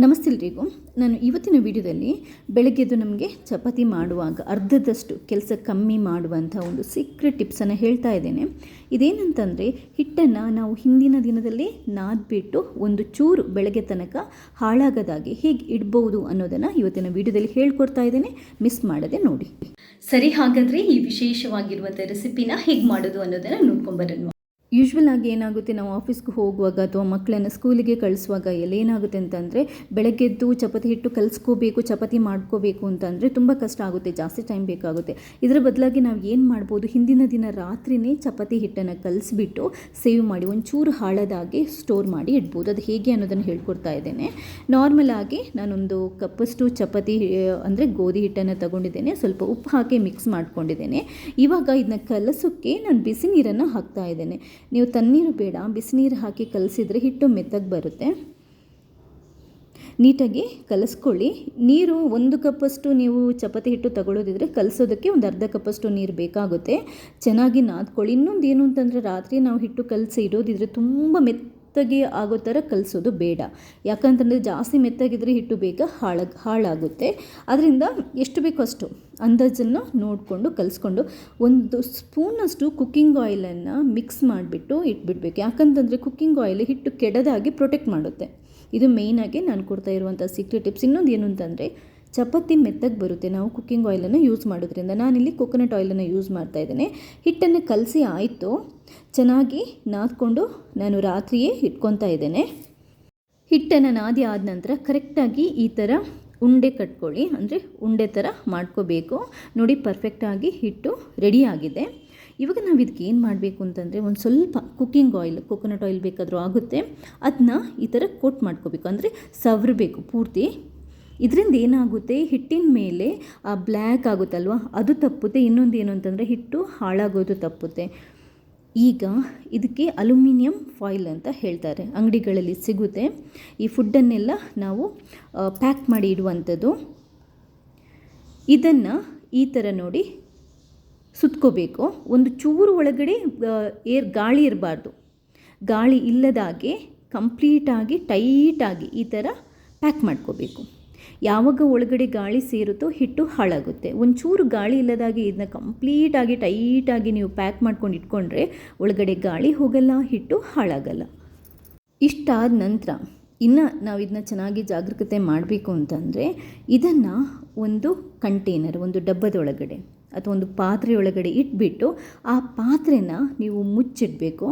ನಮಸ್ತೆ ಎಲ್ರಿಗೂ. ನಾನು ಇವತ್ತಿನ ವಿಡಿಯೋದಲ್ಲಿ ಬೆಳಗ್ಗೆದು ನಮಗೆ ಚಪಾತಿ ಮಾಡುವಾಗ ಅರ್ಧದಷ್ಟು ಕೆಲಸ ಕಮ್ಮಿ ಮಾಡುವಂಥ ಒಂದು ಸೀಕ್ರೆಟ್ ಟಿಪ್ಸನ್ನು ಹೇಳ್ತಾ ಇದ್ದೇನೆ. ಇದೇನಂತಂದರೆ, ಹಿಟ್ಟನ್ನು ನಾವು ಹಿಂದಿನ ದಿನದಲ್ಲಿ ನಾದ್ಬಿಟ್ಟು ಒಂದು ಚೂರು ಬೆಳಗ್ಗೆ ತನಕ ಹಾಳಾಗದಾಗೆ ಹೇಗೆ ಇಡ್ಬೋದು ಅನ್ನೋದನ್ನು ಇವತ್ತಿನ ವಿಡಿಯೋದಲ್ಲಿ ಹೇಳ್ಕೊಡ್ತಾ ಇದ್ದೇನೆ. ಮಿಸ್ ಮಾಡದೆ ನೋಡಿ. ಸರಿ, ಹಾಗಾದರೆ ಈ ವಿಶೇಷವಾಗಿರುವಂಥ ರೆಸಿಪಿನ ಹೇಗೆ ಮಾಡೋದು ಅನ್ನೋದನ್ನು ನೋಡ್ಕೊಂಬರೋಣ. ಯೂಶ್ವಲ್ ಆಗಿ ಏನಾಗುತ್ತೆ, ನಾವು ಆಫೀಸ್ಗೆ ಹೋಗುವಾಗ ಅಥವಾ ಮಕ್ಕಳನ್ನು ಸ್ಕೂಲಿಗೆ ಕಳಿಸುವಾಗ ಎಲ್ಲ ಏನಾಗುತ್ತೆ ಅಂತಂದರೆ, ಬೆಳಗ್ಗೆದ್ದು ಚಪಾತಿ ಹಿಟ್ಟು ಕಲಿಸ್ಕೋಬೇಕು, ಚಪಾತಿ ಮಾಡ್ಕೋಬೇಕು ಅಂತಂದರೆ ತುಂಬ ಕಷ್ಟ ಆಗುತ್ತೆ, ಜಾಸ್ತಿ ಟೈಮ್ ಬೇಕಾಗುತ್ತೆ. ಇದರ ಬದಲಾಗಿ ನಾವು ಏನು ಮಾಡ್ಬೋದು, ಹಿಂದಿನ ದಿನ ರಾತ್ರಿಯೇ ಚಪಾತಿ ಹಿಟ್ಟನ್ನು ಕಲಿಸ್ಬಿಟ್ಟು ಸೇವ್ ಮಾಡಿ ಒಂಚೂರು ಹಾಳದಾಗಿ ಸ್ಟೋರ್ ಮಾಡಿ ಇಡ್ಬೋದು. ಅದು ಹೇಗೆ ಅನ್ನೋದನ್ನು ಹೇಳ್ಕೊಡ್ತಾ ಇದ್ದೇನೆ. ನಾರ್ಮಲ್ ಆಗಿ ನಾನೊಂದು ಕಪ್ಪಷ್ಟು ಚಪಾತಿ ಅಂದರೆ ಗೋಧಿ ಹಿಟ್ಟನ್ನು ತಗೊಂಡಿದ್ದೇನೆ, ಸ್ವಲ್ಪ ಉಪ್ಪು ಹಾಕಿ ಮಿಕ್ಸ್ ಮಾಡ್ಕೊಂಡಿದ್ದೇನೆ. ಇವಾಗ ಇದನ್ನ ಕಲಸೋಕ್ಕೆ ನಾನು ಬಿಸಿ ನೀರನ್ನು ಹಾಕ್ತಾ ಇದ್ದೇನೆ. ನೀವು ತಣ್ಣೀರು ಬೇಡ, ಬಿಸಿನೀರು ಹಾಕಿ ಕಲಸಿದರೆ ಹಿಟ್ಟು ಮೆತ್ತಗೆ ಬರುತ್ತೆ. ನೀಟಾಗಿ ಕಲಿಸ್ಕೊಳ್ಳಿ. ನೀರು 1 ಕಪ್ಪಷ್ಟು ನೀವು ಚಪಾತಿ ಹಿಟ್ಟು ತಗೊಳ್ಳೋದಿದ್ರೆ ಕಲಿಸೋದಕ್ಕೆ ಒಂದು ಅರ್ಧ ಕಪ್ಪಷ್ಟು ನೀರು ಬೇಕಾಗುತ್ತೆ. ಚೆನ್ನಾಗಿ ನಾದ್ಕೊಳ್ಳಿ. ಇನ್ನೊಂದು ಏನು ಅಂತಂದರೆ, ರಾತ್ರಿ ನಾವು ಹಿಟ್ಟು ಕಲಸಿ ಇಡೋದಿದ್ರೆ ತುಂಬ ಮೆತ್ತಗೆ ಆಗೋ ಥರ ಕಲಿಸೋದು ಬೇಡ. ಯಾಕಂತಂದರೆ ಜಾಸ್ತಿ ಮೆತ್ತಗಿದ್ರೆ ಹಿಟ್ಟು ಬೇಗ ಹಾಳಾಗುತ್ತೆ. ಅದರಿಂದ ಎಷ್ಟು ಬೇಕೋ ಅಷ್ಟು ಅಂದಾಜನ್ನು ನೋಡಿಕೊಂಡು ಕಲಿಸ್ಕೊಂಡು 1 ಸ್ಪೂನಷ್ಟು ಕುಕ್ಕಿಂಗ್ ಆಯಿಲನ್ನು ಮಿಕ್ಸ್ ಮಾಡಿಬಿಟ್ಟು ಇಟ್ಬಿಡ್ಬೇಕು. ಯಾಕಂತಂದರೆ ಕುಕ್ಕಿಂಗ್ ಆಯಿಲ್ ಹಿಟ್ಟು ಕೆಡದಾಗಿ ಪ್ರೊಟೆಕ್ಟ್ ಮಾಡುತ್ತೆ. ಇದು ಮೇಯ್ನಾಗಿ ನಾನು ಕೊಡ್ತಾ ಇರುವಂಥ ಸೀಕ್ರೆಟ್ ಟಿಪ್ಸ್. ಇನ್ನೊಂದು ಏನು ಅಂತಂದರೆ, ಚಪಾತಿ ಮೆತ್ತಗೆ ಬರುತ್ತೆ ನಾವು ಕುಕ್ಕಿಂಗ್ ಆಯಿಲನ್ನು ಯೂಸ್ ಮಾಡೋದ್ರಿಂದ. ನಾನಿಲ್ಲಿ ಕೊಕೊನಟ್ ಆಯಿಲನ್ನು ಯೂಸ್ ಮಾಡ್ತಾ ಇದ್ದೇನೆ. ಹಿಟ್ಟನ್ನು ಕಲಸಿ ಆಯಿತು, ಚೆನ್ನಾಗಿ ನಾದ್ಕೊಂಡು ನಾನು ರಾತ್ರಿಯೇ ಇಟ್ಕೊತಾ ಇದ್ದೇನೆ. ಹಿಟ್ಟನ್ನು ನಾದಿ ಆದ ನಂತರ ಕರೆಕ್ಟಾಗಿ ಈ ಥರ ಉಂಡೆ ಕಟ್ಕೊಳ್ಳಿ, ಅಂದರೆ ಉಂಡೆ ಥರ ಮಾಡ್ಕೋಬೇಕು. ನೋಡಿ, ಪರ್ಫೆಕ್ಟಾಗಿ ಹಿಟ್ಟು ರೆಡಿಯಾಗಿದೆ. ಇವಾಗ ನಾವು ಇದಕ್ಕೆ ಏನು ಮಾಡಬೇಕು ಅಂತಂದರೆ, ಒಂದು ಸ್ವಲ್ಪ ಕುಕ್ಕಿಂಗ್ ಆಯಿಲ್, ಕೊಕೊನಟ್ ಆಯಿಲ್ ಬೇಕಾದರೂ ಆಗುತ್ತೆ, ಅದನ್ನ ಈ ಥರ ಕೋಟ್ ಮಾಡ್ಕೋಬೇಕು, ಅಂದರೆ ಸವರಬೇಕು ಪೂರ್ತಿ. ಇದರಿಂದ ಏನಾಗುತ್ತೆ, ಹಿಟ್ಟಿನ ಮೇಲೆ ಆ ಬ್ಲ್ಯಾಕ್ ಆಗುತ್ತಲ್ವ, ಅದು ತಪ್ಪುತ್ತೆ. ಇನ್ನೊಂದು ಏನು ಅಂತಂದರೆ, ಹಿಟ್ಟು ಹಾಳಾಗೋದು ತಪ್ಪುತ್ತೆ. ಈಗ ಇದಕ್ಕೆ ಅಲ್ಯೂಮಿನಿಯಂ ಫಾಯಿಲ್ ಅಂತ ಹೇಳ್ತಾರೆ, ಅಂಗಡಿಗಳಲ್ಲಿ ಸಿಗುತ್ತೆ. ಈ ಫುಡ್ಡನ್ನೆಲ್ಲ ನಾವು ಪ್ಯಾಕ್ ಮಾಡಿ ಇಡುವಂಥದ್ದು. ಇದನ್ನು ಈ ಥರ ನೋಡಿ ಸುತ್ಕೋಬೇಕು. ಒಂದು ಚೂರು ಒಳಗಡೆ ಗಾಳಿ ಇರಬಾರ್ದು. ಗಾಳಿ ಇಲ್ಲದಾಗೆ ಕಂಪ್ಲೀಟಾಗಿ ಟೈಟಾಗಿ ಈ ಥರ ಪ್ಯಾಕ್ ಮಾಡ್ಕೋಬೇಕು. ಯಾವಾಗ ಒಳಗಡೆ ಗಾಳಿ ಸೇರುತ್ತೋ ಹಿಟ್ಟು ಹಾಳಾಗುತ್ತೆ. ಒಂಚೂರು ಗಾಳಿ ಇಲ್ಲದಾಗಿ ಇದನ್ನ ಕಂಪ್ಲೀಟಾಗಿ ಟೈಟಾಗಿ ನೀವು ಪ್ಯಾಕ್ ಮಾಡ್ಕೊಂಡು ಇಟ್ಕೊಂಡ್ರೆ ಒಳಗಡೆ ಗಾಳಿ ಹೋಗಲ್ಲ, ಹಿಟ್ಟು ಹಾಳಾಗಲ್ಲ. ಇಷ್ಟಾದ ನಂತರ ಇನ್ನು ನಾವು ಇದನ್ನ ಚೆನ್ನಾಗಿ ಜಾಗರೂಕತೆ ಮಾಡಬೇಕು ಅಂತಂದರೆ, ಇದನ್ನು ಒಂದು ಕಂಟೈನರ್, ಒಂದು ಡಬ್ಬದೊಳಗಡೆ ಅಥವಾ ಒಂದು ಪಾತ್ರೆಯೊಳಗಡೆ ಇಟ್ಬಿಟ್ಟು ಆ ಪಾತ್ರೆನ ನೀವು ಮುಚ್ಚಿಡಬೇಕು.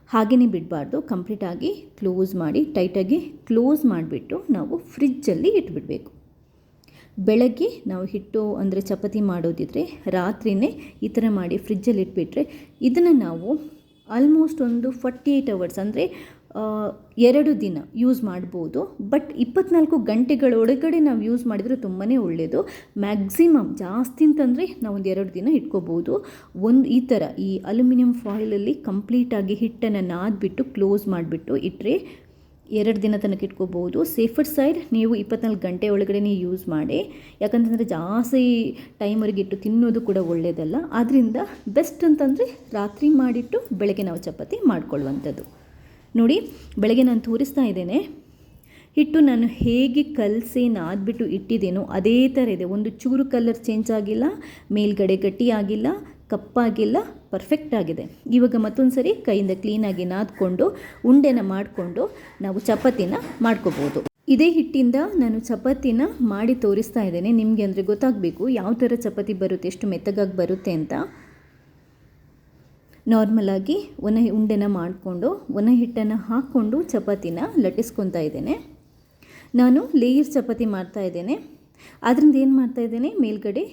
ಹಾಗೆಯೇ ಬಿಡಬಾರ್ದು, ಕಂಪ್ಲೀಟಾಗಿ ಕ್ಲೋಸ್ ಮಾಡಿ, ಟೈಟಾಗಿ ಕ್ಲೋಸ್ ಮಾಡಿಬಿಟ್ಟು ನಾವು ಫ್ರಿಜ್ಜಲ್ಲಿ ಇಟ್ಬಿಡಬೇಕು. ಬೆಳಗ್ಗೆ ನಾವು ಹಿಟ್ಟು ಅಂದರೆ ಚಪಾತಿ ಮಾಡೋದಿದ್ರೆ ರಾತ್ರಿಯೇ ಈ ಥರ ಮಾಡಿ ಫ್ರಿಜ್ಜಲ್ಲಿ ಇಟ್ಬಿಟ್ರೆ ಇದನ್ನು ನಾವು ಆಲ್ಮೋಸ್ಟ್ ಒಂದು 48 ಅವರ್ಸ್ ಅಂದರೆ 2 ದಿನ ಯೂಸ್ ಮಾಡ್ಬೋದು. ಬಟ್ 24 ಗಂಟೆಗಳೊಳಗಡೆ ನಾವು ಯೂಸ್ ಮಾಡಿದರೆ ತುಂಬಾ ಒಳ್ಳೆಯದು. ಮ್ಯಾಕ್ಸಿಮಮ್ ಜಾಸ್ತಿ ಅಂತಂದರೆ ನಾವು ಒಂದು 2 ದಿನ ಇಟ್ಕೋಬೋದು. ಈ ಥರ ಈ ಅಲ್ಯೂಮಿನಿಯಂ ಫಾಯಿಲಲ್ಲಿ ಕಂಪ್ಲೀಟಾಗಿ ಹಿಟ್ಟನ್ನು ನಾದ್ಬಿಟ್ಟು ಕ್ಲೋಸ್ ಮಾಡಿಬಿಟ್ಟು ಇಟ್ಟರೆ 2 ದಿನ ತನಕ ಇಟ್ಕೋಬೋದು. ಸೇಫರ್ ಸೈಡ್ ನೀವು 24 ಗಂಟೆ ಒಳಗಡೆ ಯೂಸ್ ಮಾಡಿ. ಯಾಕಂತಂದರೆ ಜಾಸ್ತಿ ಟೈಮ್ವರೆಗೆ ಇಟ್ಟು ತಿನ್ನೋದು ಕೂಡ ಒಳ್ಳೆಯದಲ್ಲ. ಆದ್ದರಿಂದ ಬೆಸ್ಟ್ ಅಂತಂದರೆ ರಾತ್ರಿ ಮಾಡಿಟ್ಟು ಬೆಳಗ್ಗೆ ನಾವು ಚಪಾತಿ ಮಾಡ್ಕೊಳ್ಳುವಂಥದ್ದು. ನೋಡಿ, ಬೆಳಗ್ಗೆ ನಾನು ತೋರಿಸ್ತಾ ಇದ್ದೇನೆ. ಹಿಟ್ಟು ನಾನು ಹೇಗೆ ಕಲಸಿ ನಾದ್ಬಿಟ್ಟು ಇಟ್ಟಿದ್ದೇನೋ ಅದೇ ಥರ ಇದೆ. ಒಂದು ಚೂರು ಕಲರ್ ಚೇಂಜ್ ಆಗಿಲ್ಲ, ಮೇಲ್ಗಡೆ ಗಟ್ಟಿಯಾಗಿಲ್ಲ, ಕಪ್ಪಾಗಿಲ್ಲ, ಪರ್ಫೆಕ್ಟ್ ಆಗಿದೆ. ಇವಾಗ ಮತ್ತೊಂದು ಸರಿ ಕೈಯಿಂದ ಕ್ಲೀನಾಗಿ ನಾದ್ಕೊಂಡು ಉಂಡೆನ ಮಾಡಿಕೊಂಡು ನಾವು ಚಪಾತಿನ ಮಾಡ್ಕೋಬೋದು. ಇದೇ ಹಿಟ್ಟಿಂದ ನಾನು ಚಪಾತಿನ ಮಾಡಿ ತೋರಿಸ್ತಾ ಇದ್ದೇನೆ ನಿಮಗೆ, ಅಂದರೆ ಗೊತ್ತಾಗಬೇಕು ಯಾವ ಥರ ಚಪಾತಿ ಬರುತ್ತೆ, ಎಷ್ಟು ಮೆತ್ತಗಾಗಿ ಬರುತ್ತೆ ಅಂತ. ನಾರ್ಮಲಾಗಿ ಉಂಡೆನ ಮಾಡಿಕೊಂಡು ಒಣ ಹಿಟ್ಟನ್ನು ಹಾಕ್ಕೊಂಡು ಚಪಾತಿನ ಲಟ್ಟಿಸ್ಕೊತಾ ಇದ್ದೇನೆ. ನಾನು ಲೇಯರ್ ಚಪಾತಿ ಮಾಡ್ತಾ ಇದ್ದೇನೆ. ಅದರಿಂದ ಏನು ಮಾಡ್ತಾ ಇದ್ದೇನೆ, ಮೇಲ್ಗಡೆ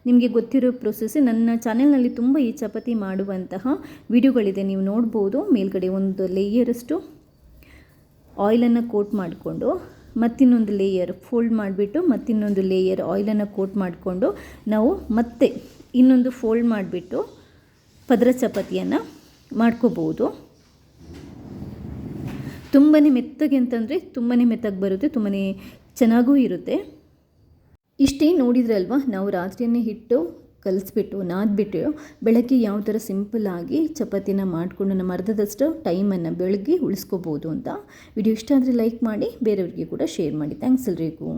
ನಿಮಗೆ ಗೊತ್ತಿರೋ ಪ್ರೊಸೆಸ್ ನನ್ನ ಚಾನೆಲ್ನಲ್ಲಿ ತುಂಬ ಈ ಚಪಾತಿ ಮಾಡುವಂತಹ ವಿಡಿಯೋಗಳಿದೆ, ನೀವು ನೋಡ್ಬೋದು. ಮೇಲ್ಗಡೆ ಒಂದು ಲೇಯರಷ್ಟು ಆಯಿಲನ್ನು ಕೋಟ್ ಮಾಡಿಕೊಂಡು ಮತ್ತಿನ್ನೊಂದು ಲೇಯರ್ ಫೋಲ್ಡ್ ಮಾಡಿಬಿಟ್ಟು ಮತ್ತಿನ್ನೊಂದು ಲೇಯರ್ ಆಯಿಲನ್ನು ಕೋಟ್ ಮಾಡಿಕೊಂಡು ನಾವು ಮತ್ತೆ ಇನ್ನೊಂದು ಫೋಲ್ಡ್ ಮಾಡಿಬಿಟ್ಟು ಪದರ ಚಪಾತಿಯನ್ನು ಮಾಡ್ಕೋಬೋದು. ತುಂಬಾ ಮೆತ್ತಗೆ ಅಂತಂದರೆ ತುಂಬಾ ಮೆತ್ತಗೆ ಬರುತ್ತೆ, ತುಂಬಾ ಚೆನ್ನಾಗೂ ಇರುತ್ತೆ. ಇಷ್ಟೇ ನೋಡಿದ್ರಲ್ವ, ನಾವು ರಾತ್ರಿಯೇ ಹಿಟ್ಟು ಕಲಿಸ್ಬಿಟ್ಟು ನಾದ್ಬಿಟ್ಟು ಬೆಳಗ್ಗೆ ಯಾವ ಥರ ಸಿಂಪಲ್ಲಾಗಿ ಚಪಾತಿನ ಮಾಡಿಕೊಂಡು ನಮ್ಮ ಅರ್ಧದಷ್ಟು ಟೈಮನ್ನು ಬೆಳಗ್ಗೆ ಉಳಿಸ್ಕೋಬೋದು ಅಂತ. ವಿಡಿಯೋ ಇಷ್ಟ ಆದರೆ ಲೈಕ್ ಮಾಡಿ, ಬೇರೆಯವ್ರಿಗೆ ಕೂಡ ಶೇರ್ ಮಾಡಿ. ಥ್ಯಾಂಕ್ಸ್ ಎಲ್ರಿಗೂ.